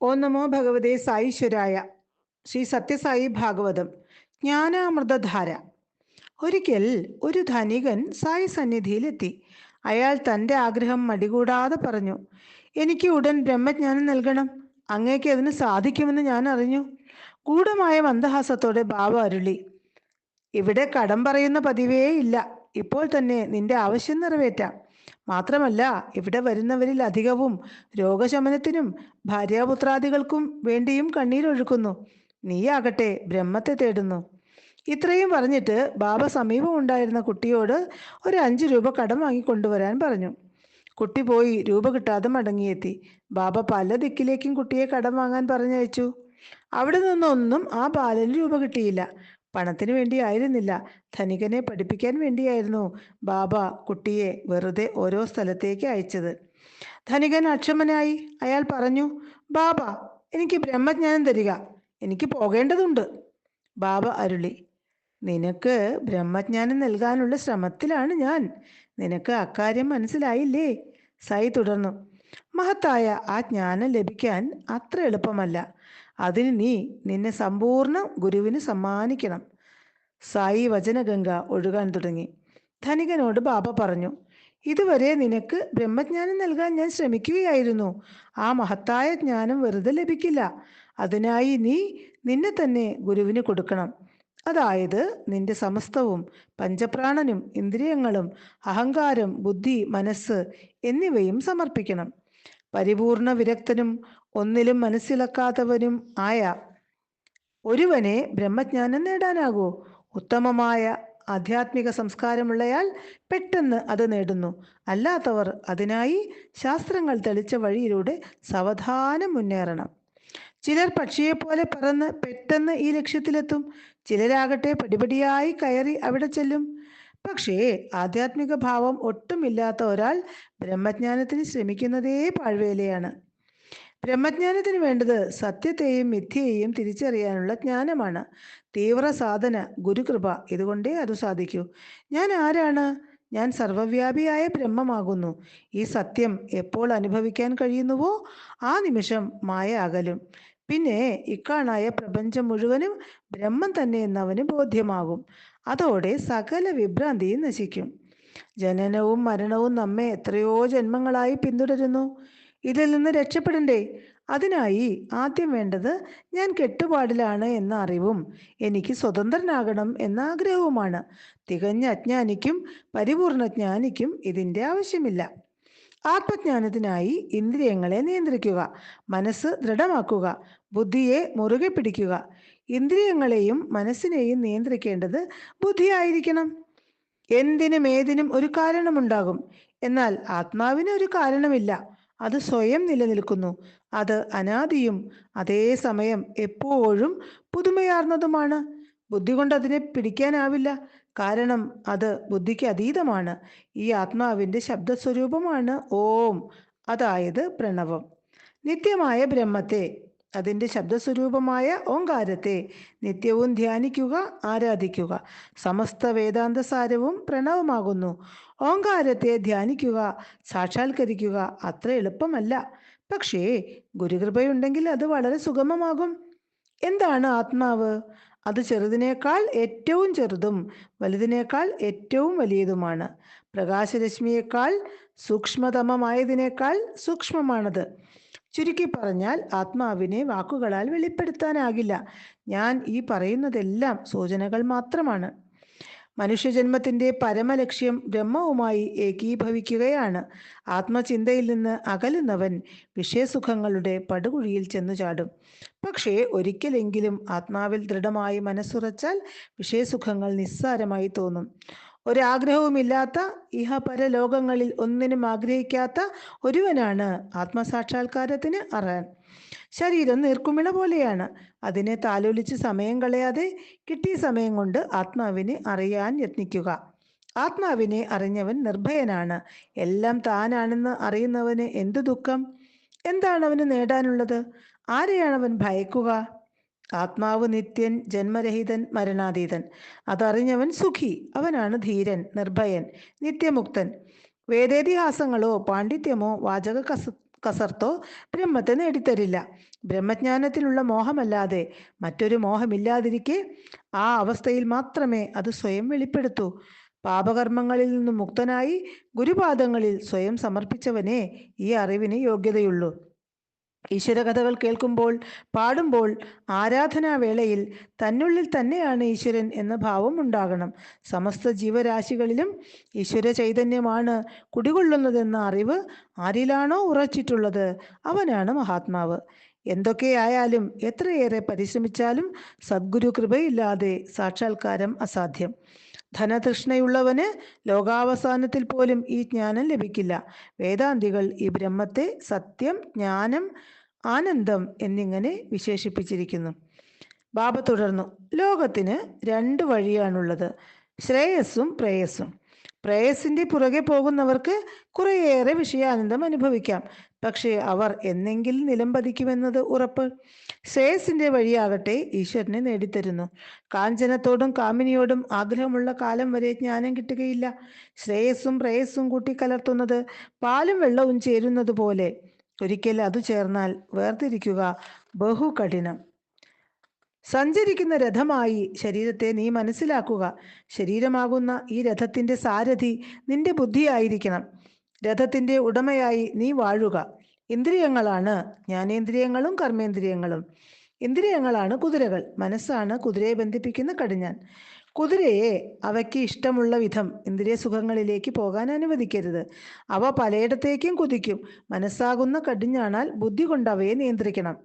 ഓം നമോ ഭഗവതേ സായീശ്വരായ. ശ്രീ സത്യസായി ഭാഗവതം. ജ്ഞാനാമൃതധാര. ഒരിക്കൽ ഒരു ധനികൻ സായി സന്നിധിയിലെത്തി. അയാൾ തൻ്റെ ആഗ്രഹം മടികൂടാതെ പറഞ്ഞു, എനിക്ക് ഉടൻ ബ്രഹ്മജ്ഞാനം നൽകണം. അങ്ങേക്ക് അതിന് സാധിക്കുമെന്ന് ഞാൻ അറിഞ്ഞു. ഗൂഢമായ മന്ദഹാസത്തോടെ ബാബ അരുളി, ഇവിടെ കടം പറയുന്ന പതിവേ ഇല്ല. ഇപ്പോൾ തന്നെ നിന്റെ ആവശ്യം നിറവേറ്റാം. മാത്രമല്ല, ഇവിടെ വരുന്നവരിൽ അധികവും രോഗശമനത്തിനും ഭാര്യാപുത്രാദികൾക്കും വേണ്ടിയും കണ്ണീരൊഴുക്കുന്നു. നീയാകട്ടെ ബ്രഹ്മത്തെ തേടുന്നു. ഇത്രയും പറഞ്ഞിട്ട് ബാബ സമീപം ഉണ്ടായിരുന്ന കുട്ടിയോട് ഒരു 5 രൂപ കടം വാങ്ങിക്കൊണ്ടുവരാൻ പറഞ്ഞു. കുട്ടി പോയി രൂപ കിട്ടാതെ മടങ്ങിയെത്തി. ബാബ പല ദിക്കിലേക്കും കുട്ടിയെ കടം വാങ്ങാൻ പറഞ്ഞയച്ചു. അവിടെ നിന്നൊന്നും ആ ബാലന് രൂപ കിട്ടിയില്ല. പണത്തിന് വേണ്ടിയായിരുന്നില്ല, ധനികനെ പഠിപ്പിക്കാൻ വേണ്ടിയായിരുന്നു ബാബ കുട്ടിയെ വെറുതെ ഓരോ സ്ഥലത്തേക്ക് അയച്ചത്. ധനികൻ അക്ഷമനായി. അയാൾ പറഞ്ഞു, ബാബ, എനിക്ക് ബ്രഹ്മജ്ഞാനം തരിക, എനിക്ക് പോകേണ്ടതുണ്ട്. ബാബ അരുളി, നിനക്ക് ബ്രഹ്മജ്ഞാനം നൽകാനുള്ള ശ്രമത്തിലാണ് ഞാൻ. നിനക്ക് അക്കാര്യം മനസ്സിലായില്ലേ? സായി തുടർന്നു, മഹത്തായ ആ ജ്ഞാനം ലഭിക്കാൻ അത്ര എളുപ്പമല്ല. അതിന് നീ നിന്നെ സമ്പൂർണ്ണ ഗുരുവിന് സമ്മാനിക്കണം. സായി വചനഗംഗ ഒഴുകാൻ തുടങ്ങി. ധനികനോട് ബാബ പറഞ്ഞു, ഇതുവരെ നിനക്ക് ബ്രഹ്മജ്ഞാനം നൽകാൻ ഞാൻ ശ്രമിക്കുകയായിരുന്നു. ആ മഹത്തായ ജ്ഞാനം വെറുതെ ലഭിക്കില്ല. അതിനായി നീ നിന്നെ തന്നെ ഗുരുവിന് കൊടുക്കണം. അതായത് നിന്റെ സമസ്തവും, പഞ്ചപ്രാണനും ഇന്ദ്രിയങ്ങളും അഹങ്കാരം, ബുദ്ധി, മനസ്സ് എന്നിവയും സമർപ്പിക്കണം. പരിപൂർണ വിരക്തനും ഒന്നിലും മനസ്സിലാക്കാത്തവനും ആയ ഒരുവനെ ബ്രഹ്മജ്ഞാനം നേടാനാകൂ. ഉത്തമമായ ആധ്യാത്മിക സംസ്കാരമുള്ളയാൾ പെട്ടെന്ന് അത് നേടുന്നു. അല്ലാത്തവർ അതിനായി ശാസ്ത്രങ്ങൾ തെളിച്ച വഴിയിലൂടെ സാവധാനം മുന്നേറണം. ചിലർ പക്ഷിയെപ്പോലെ പറന്ന് പെട്ടെന്ന് ഈ ലക്ഷ്യത്തിലെത്തും. ചിലരാകട്ടെ പടിപടിയായി കയറി അവിടെ ചെല്ലും. പക്ഷേ ആധ്യാത്മിക ഭാവം ഒട്ടുമില്ലാത്ത ഒരാൾ ബ്രഹ്മജ്ഞാനത്തിന് ശ്രമിക്കുന്നതേ പാഴ്വേലയാണ്. ബ്രഹ്മജ്ഞാനത്തിന് വേണ്ടത് സത്യത്തെയും മിഥ്യയെയും തിരിച്ചറിയാനുള്ള ജ്ഞാനമാണ്. തീവ്ര സാധന, ഗുരുകൃപ, ഇതുകൊണ്ടേ അത് സാധിക്കൂ. ഞാൻ ആരാണ്? ഞാൻ സർവവ്യാപിയായ ബ്രഹ്മമാകുന്നു. ഈ സത്യം എപ്പോൾ അനുഭവിക്കാൻ കഴിയുന്നുവോ ആ നിമിഷം മായ അകലും. പിന്നെ ഇക്കാണായ പ്രപഞ്ചം മുഴുവനും ബ്രഹ്മം തന്നെ എന്നവന് ബോധ്യമാകും. അതോടെ സകല വിഭ്രാന്തിയും നശിക്കും. ജനനവും മരണവും നമ്മെ എത്രയോ ജന്മങ്ങളായി പിന്തുടരുന്നു. ഇതിൽ നിന്ന് രക്ഷപ്പെടണ്ടേ? അതിനായി ആദ്യം വേണ്ടത് ഞാൻ കെട്ടുപാടിലാണ് എന്ന അറിവും എനിക്ക് സ്വതന്ത്രനാകണം എന്ന ആഗ്രഹവുമാണ്. തികഞ്ഞ അജ്ഞാനിക്കും പരിപൂർണ ജ്ഞാനിക്കും ഇതിൻ്റെ ആവശ്യമില്ല. ആത്മജ്ഞാനത്തിനായി ഇന്ദ്രിയങ്ങളെ നിയന്ത്രിക്കുക, മനസ്സ് ദൃഢമാക്കുക, ബുദ്ധിയെ മുറുകെ പിടിക്കുക. ഇന്ദ്രിയങ്ങളെയും മനസ്സിനെയും നിയന്ത്രിക്കേണ്ടത് ബുദ്ധിയായിരിക്കണം. എന്തിനും ഏതിനും ഒരു കാരണമുണ്ടാകും. എന്നാൽ ആത്മാവിന് ഒരു കാരണമില്ല. അത് സ്വയം നിലനിൽക്കുന്നു. അത് അനാദിയും അതേസമയം എപ്പോഴും പുതുമയാർന്നതുമാണ്. ബുദ്ധി കൊണ്ട് അതിനെ പിടിക്കാനാവില്ല. കാരണം അത് ബുദ്ധിക്ക് അതീതമാണ്. ഈ ആത്മാവിൻ്റെ ശബ്ദസ്വരൂപമാണ് ഓം, അതായത് പ്രണവം. നിത്യമായ ബ്രഹ്മത്തെ, അതിൻ്റെ ശബ്ദസ്വരൂപമായ ഓങ്കാരത്തെ നിത്യവും ധ്യാനിക്കുക, ആരാധിക്കുക. സമസ്ത വേദാന്തസാരവും പ്രണവമാകുന്നു. ഓങ്കാരത്തെ ധ്യാനിക്കുക, സാക്ഷാത്കരിക്കുക അത്ര എളുപ്പമല്ല. പക്ഷേ ഗുരുകൃപയുണ്ടെങ്കിൽ അത് വളരെ സുഗമമാകും. എന്താണ് ആത്മാവ്? അത് ചെറുതിനേക്കാൾ ഏറ്റവും ചെറുതും വലുതിനേക്കാൾ ഏറ്റവും വലിയതുമാണ്. പ്രകാശരശ്മിയേക്കാൾ സൂക്ഷ്മതമമായതിനേക്കാൾ സൂക്ഷ്മമാണത്. ചുരുക്കി പറഞ്ഞാൽ ആത്മാവിനെ വാക്കുകളാൽ വെളിപ്പെടുത്താനാകില്ല. ഞാൻ ഈ പറയുന്നതെല്ലാം സൂചനകൾ മാത്രമാണ്. മനുഷ്യജന്മത്തിൻ്റെ പരമലക്ഷ്യം ബ്രഹ്മവുമായി ഏകീഭവിക്കുകയാണ്. ആത്മചിന്തയിൽ നിന്ന് അകലുന്നവൻ വിഷയസുഖങ്ങളുടെ പടുകുഴിയിൽ ചെന്നു ചാടും. പക്ഷേ ഒരിക്കലെങ്കിലും ആത്മാവിൽ ദൃഢമായി മനസ്സുറച്ചാൽ വിഷയസുഖങ്ങൾ നിസ്സാരമായി തോന്നും. ഒരാഗ്രഹവുമില്ലാത്ത, ഇഹപരലോകങ്ങളിൽ ഒന്നിനും ആഗ്രഹിക്കാത്ത ഒരുവനാണ് ആത്മസാക്ഷാത്കാരത്തിന് അർഹൻ. ശരീരം നീർക്കുമിള പോലെയാണ്. അതിനെ താലോലിച്ച് സമയം കളയാതെ കിട്ടിയ സമയം കൊണ്ട് ആത്മാവിനെ അറിയാൻ യത്നിക്കുക. ആത്മാവിനെ അറിഞ്ഞവൻ നിർഭയനാണ്. എല്ലാം താനാണെന്ന് അറിയുന്നവന് എന്തു ദുഃഖം? എന്താണ് അവന് നേടാനുള്ളത്? ആരെയാണ് അവൻ ഭയക്കുക? ആത്മാവ് നിത്യൻ, ജന്മരഹിതൻ, മരണാതീതൻ. അതറിഞ്ഞവൻ സുഖി. അവനാണ് ധീരൻ, നിർഭയൻ, നിത്യമുക്തൻ. വേദേതിഹാസങ്ങളോ പാണ്ഡിത്യമോ വാചക കസർത്തോ ബ്രഹ്മത്തെ നേടിത്തരില്ല. ബ്രഹ്മജ്ഞാനത്തിലുള്ള മോഹമല്ലാതെ മറ്റൊരു മോഹമില്ലാതിരിക്കെ ആ അവസ്ഥയിൽ മാത്രമേ അത് സ്വയം വെളിപ്പെടുത്തൂ. പാപകർമ്മങ്ങളിൽ നിന്നും മുക്തനായി ഗുരുപാദങ്ങളിൽ സ്വയം സമർപ്പിച്ചവനെ ഈ അറിവിന് യോഗ്യതയുള്ളൂ. ഈശ്വരകഥകൾ കേൾക്കുമ്പോൾ, പാടുമ്പോൾ, ആരാധനാവേളയിൽ തന്നുള്ളിൽ തന്നെയാണ് ഈശ്വരൻ എന്ന ഭാവം ഉണ്ടാകണം. സമസ്ത ജീവരാശികളിലും ഈശ്വര ചൈതന്യമാണ് കുടികൊള്ളുന്നതെന്ന അറിവ് ആരിലാണോ ഉറച്ചിട്ടുള്ളത് അവനാണ് മഹാത്മാവ്. എന്തൊക്കെയായാലും എത്രയേറെ പരിശ്രമിച്ചാലും സദ്ഗുരു കൃപയില്ലാതെ സാക്ഷാത്കാരം അസാധ്യം. ധനതൃഷ്ണയുള്ളവന് ലോകാവസാനത്തിൽ പോലും ഈ ജ്ഞാനം ലഭിക്കില്ല. വേദാന്തികൾ ഈ ബ്രഹ്മത്തെ സത്യം, ജ്ഞാനം, ആനന്ദം എന്നിങ്ങനെ വിശേഷിപ്പിച്ചിരിക്കുന്നു. ബാബ തുടർന്നു, ലോകത്തിന് രണ്ട് വഴിയാണുള്ളത്, ശ്രേയസ്സും പ്രേയസ്സും. പ്രേയസിന്റെ പുറകെ പോകുന്നവർക്ക് കുറേയേറെ വിഷയാനന്ദം അനുഭവിക്കാം. പക്ഷേ അവർ എന്നെങ്കിലും നിലംപതിക്കുമെന്നത് ഉറപ്പ്. ശ്രേയസിന്റെ വഴിയാകട്ടെ ഈശ്വരനെ നേടിത്തരുന്നു. കാഞ്ചനത്തോടും കാമിനിയോടും ആഗ്രഹമുള്ള കാലം വരെ ജ്ഞാനം കിട്ടുകയില്ല. ശ്രേയസ്സും പ്രേയസ്സും കൂട്ടിക്കലർത്തുന്നത് പാലും വെള്ളവും ചേരുന്നത് പോലെ. ഒരിക്കൽ അത് ചേർന്നാൽ വേർതിരിക്കുക ബഹുകഠിനം. സഞ്ചരിക്കുന്ന രഥമായി ശരീരത്തെ നീ മനസ്സിലാക്കുക. ശരീരമാകുന്ന ഈ രഥത്തിന്റെ സാരഥി നിന്റെ ബുദ്ധിയായിരിക്കണം. രഥത്തിന്റെ ഉടമയായി നീ വാഴുക. ഇന്ദ്രിയങ്ങളാണ് ജ്ഞാനേന്ദ്രിയങ്ങളും കർമ്മേന്ദ്രിയങ്ങളും. ഇന്ദ്രിയങ്ങളാണ് കുതിരകൾ. മനസ്സാണ് കുതിരയെ ബന്ധിപ്പിക്കുന്ന കടിഞ്ഞാൻ. കുതിരയെ അവയ്ക്ക് ഇഷ്ടമുള്ള വിധം ഇന്ദ്രിയ സുഖങ്ങളിലേക്ക് പോകാൻ അനുവദിക്കരുത്. അവ പലയിടത്തേക്കും കുതിക്കും. മനസ്സാകുന്ന കടിഞ്ഞാണാൽ ബുദ്ധി കൊണ്ട് അവയെ നിയന്ത്രിക്കണം.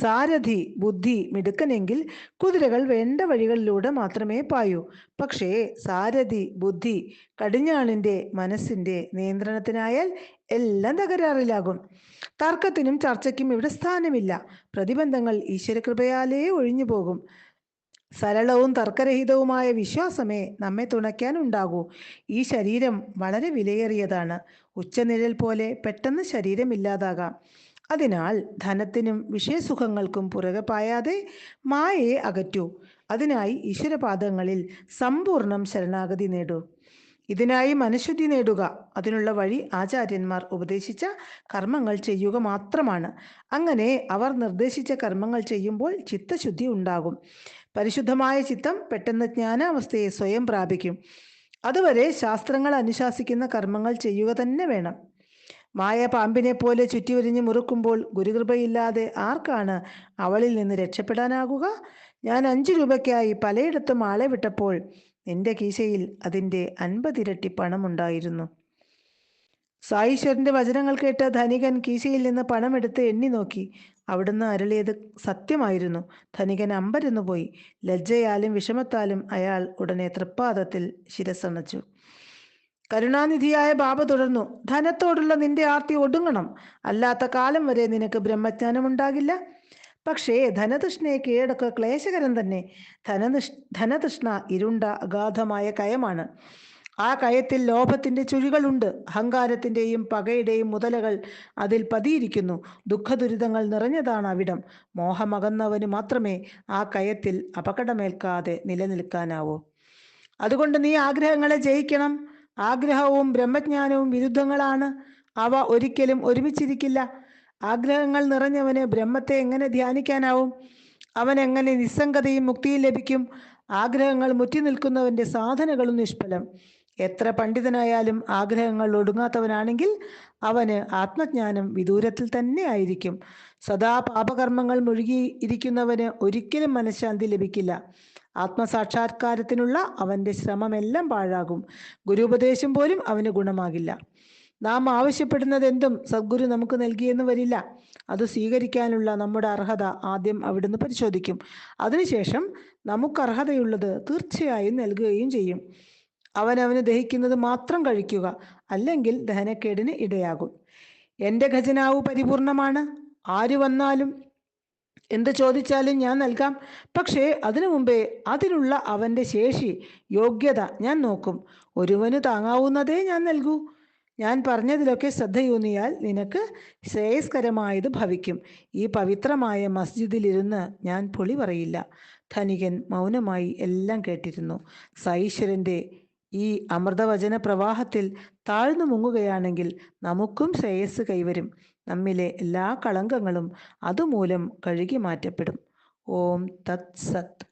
സാരഥി ബുദ്ധി മിടുക്കനെങ്കിൽ കുതിരകൾ വേണ്ട വഴികളിലൂടെ മാത്രമേ പായൂ. പക്ഷേ സാരഥി ബുദ്ധി കടിഞ്ഞാണിന്റെ മനസ്സിന്റെ നിയന്ത്രണത്തിനായാൽ എല്ലാം തകരാറിലാകും. തർക്കത്തിനും ചർച്ചയ്ക്കും ഇവിടെ സ്ഥാനമില്ല. പ്രതിബന്ധങ്ങൾ ഈശ്വരകൃപയാലേ ഒഴിഞ്ഞു പോകും. സരളവും തർക്കരഹിതവുമായ വിശ്വാസമേ നമ്മെ തുണയ്ക്കാൻ ഉണ്ടാകൂ. ഈ ശരീരം വളരെ വിലയേറിയതാണ്. ഉച്ചനിഴൽ പോലെ പെട്ടെന്ന് ശരീരമില്ലാതാകാം. അതിനാൽ ധനത്തിനും വിഷയസുഖങ്ങൾക്കും പുറകെ പായാതെ മായയെ അകറ്റൂ. അതിനായി ഈശ്വരപാദങ്ങളിൽ സമ്പൂർണം ശരണാഗതി നേടൂ. ഇതിനായി മനഃശുദ്ധി നേടുക. അതിനുള്ള വഴി ആചാര്യന്മാർ ഉപദേശിച്ച കർമ്മങ്ങൾ ചെയ്യുക മാത്രമാണ്. അങ്ങനെ അവർ നിർദ്ദേശിച്ച കർമ്മങ്ങൾ ചെയ്യുമ്പോൾ ചിത്തശുദ്ധി ഉണ്ടാകും. പരിശുദ്ധമായ ചിത്തം പെട്ടെന്ന് ജ്ഞാനാവസ്ഥയെ സ്വയം പ്രാപിക്കും. അതുവരെ ശാസ്ത്രങ്ങൾ അനുശാസിക്കുന്ന കർമ്മങ്ങൾ ചെയ്യുക തന്നെ വേണം. മായ പാമ്പിനെ പോലെ ചുറ്റിവരിഞ്ഞ് മുറുക്കുമ്പോൾ ഗുരുകൃപയില്ലാതെ ആർക്കാണ് അവളിൽ നിന്ന് രക്ഷപ്പെടാനാകുക? ഞാൻ 5 രൂപയ്ക്കായി പലയിടത്തും ആളെ വിട്ടപ്പോൾ നിന്റെ കീശയിൽ അതിൻ്റെ 50 ഇരട്ടി പണമുണ്ടായിരുന്നു. സായീശ്വരന്റെ വചനങ്ങൾ കേട്ട് ധനികൻ കീശയിൽ നിന്ന് പണമെടുത്ത് എണ്ണി നോക്കി. അവിടുന്ന് അരുളിയത് സത്യമായിരുന്നു. ധനികൻ അമ്പരന്നുപോയി. ലജ്ജയാലും വിഷമത്താലും അയാൾ ഉടനെ തൃപ്പാദത്തിൽ ശിരസണച്ചു. കരുണാനിധിയായ ബാബ തുടർന്നു, ധനത്തോടുള്ള നിന്റെ ആർത്തി ഒടുങ്ങണം. അല്ലാത്ത കാലം വരെ നിനക്ക് ബ്രഹ്മജ്ഞാനം ഉണ്ടാകില്ല. പക്ഷേ ധനതൃഷ്ണയെ കീഴടക്കുക ക്ലേശകരം തന്നെ. ധനതൃഷ്ണ ഇരുണ്ട അഗാധമായ കയമാണ്. ആ കയത്തിൽ ലോഭത്തിന്റെ ചുഴികളുണ്ട്. അഹങ്കാരത്തിന്റെയും പകയുടെയും മുതലകൾ അതിൽ പതിയിരിക്കുന്നു. ദുഃഖദുരിതങ്ങൾ നിറഞ്ഞതാണ് അവിടം. മോഹമകന്നവന് മാത്രമേ ആ കയത്തിൽ അപകടമേൽക്കാതെ നിലനിൽക്കാനാവൂ. അതുകൊണ്ട് നീ ആഗ്രഹങ്ങളെ ജയിക്കണം. ആഗ്രഹവും ബ്രഹ്മജ്ഞാനവും വിരുദ്ധങ്ങളാണ്. അവ ഒരിക്കലും ഒരുമിച്ചിരിക്കില്ല. ആഗ്രഹങ്ങൾ നിറഞ്ഞവന് ബ്രഹ്മത്തെ എങ്ങനെ ധ്യാനിക്കാനാവും? അവൻ എങ്ങനെ നിസ്സംഗതയും മുക്തിയും ലഭിക്കും? ആഗ്രഹങ്ങൾ മുറ്റി നിൽക്കുന്നവന്റെ സാധനകളും നിഷ്ഫലം. എത്ര പണ്ഡിതനായാലും ആഗ്രഹങ്ങൾ ഒടുങ്ങാത്തവനാണെങ്കിൽ അവന് ആത്മജ്ഞാനം വിദൂരത്തിൽ തന്നെ ആയിരിക്കും. സദാ പാപകർമ്മങ്ങൾ മുഴുകി ഇരിക്കുന്നവന് ഒരിക്കലും മനഃശാന്തി ലഭിക്കില്ല. ആത്മസാക്ഷാത്കാരത്തിനുള്ള അവന്റെ ശ്രമമെല്ലാം പാഴാകും. ഗുരുപദേശം പോലും അവന് ഗുണമാകില്ല. നാം ആവശ്യപ്പെടുന്നത് എന്തും സദ്ഗുരു നമുക്ക് നൽകിയെന്ന് വരില്ല. അത് സ്വീകരിക്കാനുള്ള നമ്മുടെ അർഹത ആദ്യം അവിടുന്ന് പരിശോധിക്കും. അതിനുശേഷം നമുക്ക് അർഹതയുള്ളത് തീർച്ചയായും നൽകുകയും ചെയ്യും. അവനവന് ദഹിക്കുന്നത് മാത്രം കഴിക്കുക, അല്ലെങ്കിൽ ദഹനക്കേടിന് ഇടയാകും. എൻ്റെ ഖജനാവ് പരിപൂർണമാണ്. ആര് വന്നാലും എന്ത് ചോദിച്ചാലും ഞാൻ നൽകാം. പക്ഷേ അതിനു മുമ്പേ അതിനുള്ള അവൻ്റെ ശേഷി, യോഗ്യത ഞാൻ നോക്കും. ഒരുവന് താങ്ങാവുന്നതേ ഞാൻ നൽകൂ. ഞാൻ പറഞ്ഞതിലൊക്കെ ശ്രദ്ധയൂന്നിയാൽ നിനക്ക് ശ്രേയസ്കരമായത് ഭവിക്കും. ഈ പവിത്രമായ മസ്ജിദിലിരുന്ന് ഞാൻ പൊളി പറയില്ല. ധനികൻ മൗനമായി എല്ലാം കേട്ടിരുന്നു. സായീശ്വരൻ്റെ ഈ അമൃതവചന പ്രവാഹത്തിൽ താഴ്ന്നു മുങ്ങുകയാണെങ്കിൽ നമുക്കും ശ്രേയസ് കൈവരും. നമ്മിലെ എല്ലാ കളങ്കങ്ങളും അതുമൂലം കഴുകി മാറ്റപ്പെടും. ഓം തത് സത്.